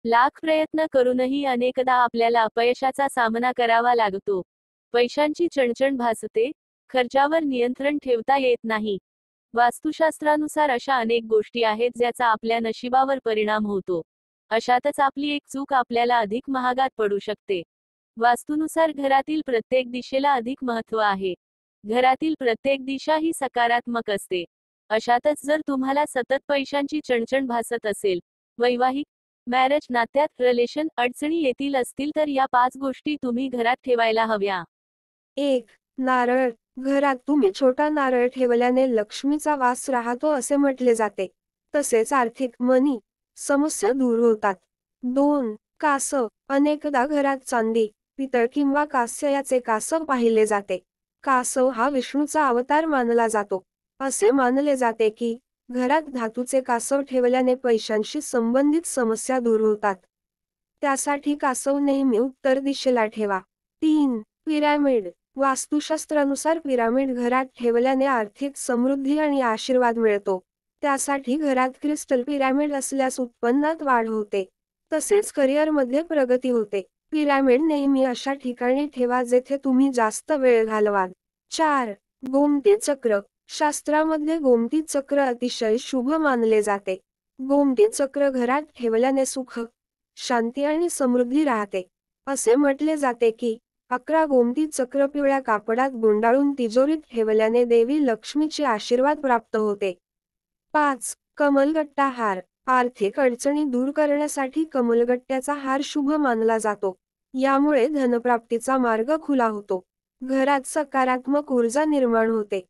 लाख प्रयत्न करूनही अनेकदा आपल्याला अपयशाचा सामना करावा लागतो. पैशांची चणचण भासते, खर्चावर नियंत्रण ठेवता येत नाही. वास्तुशास्त्रानुसार अशा अनेक गोष्टी आहेत ज्याचा आपल्या नशिबावर परिणाम होतो. अशातच आपली एक चूक आपल्याला अधिक महागात पडू शकते. वास्तुनुसार घरातील प्रत्येक दिशेला अधिक महत्त्व आहे. घरातील प्रत्येक दिशा ही सकारात्मक असते. अशातच जर तुम्हाला सतत पैशांची चणचण भासत असेल, वैवाहिक मॅरेज नात्यात रिलेशन अडचणी येतील असतील तर या 5 गोष्टी तुम्ही घरात ठेवायला हव्या. 1. नारळ. घरात तुम्ही छोटा नारळ ठेवल्याने लक्ष्मीचा वास राहतो असे म्हटले जाते. तसेच आर्थिक मनी समस्या दूर होतात. 2. कासव. अनेकदा घरात चांदी, पितळ किंवा कांस्य याचे कासव पाहिले जाते. कासव हा विष्णूचा अवतार मानला जातो. असे मानले जाते की घरात धातूचे कासव ठेवल्याने पैशांशी संबंधित समस्या दूर होतात. त्यासाठी कासव नेहमी उत्तर दिशेला ठेवा. 3. पिरॅमिड. वास्तुशास्त्रानुसार पिरामिड घरात ठेवल्याने आर्थिक समृद्धी आणि आशीर्वाद मिळतो. त्यासाठी घरात क्रिस्टल पिरॅमिड असल्यास उत्पन्नात वाढ होते. तसेच करिअरमध्ये प्रगती होते. पिरॅमिड नेहमी अशा ठिकाणी ठेवा जेथे तुम्ही जास्त वेळ घालवाल. 4. गोमती चक्र. शास्त्रामध्ये गोमती चक्र अतिशय शुभ मानले जाते. गोमती चक्र घरात ठेवल्याने सुख, शांती आणि समृद्धी राहते. असे म्हटले जाते की 11 गोमती चक्र पिवळ्या कापडात गुंडाळून तिजोरीत ठेवल्याने देवी लक्ष्मीचे आशीर्वाद प्राप्त होते. 5. कमलगट्टा हार. आर्थिक अडचणी दूर करण्यासाठी कमलगट्ट्याचा हार शुभ मानला जातो. यामुळे धनप्राप्तीचा मार्ग खुला होतो. घरात सकारात्मक ऊर्जा निर्माण होते.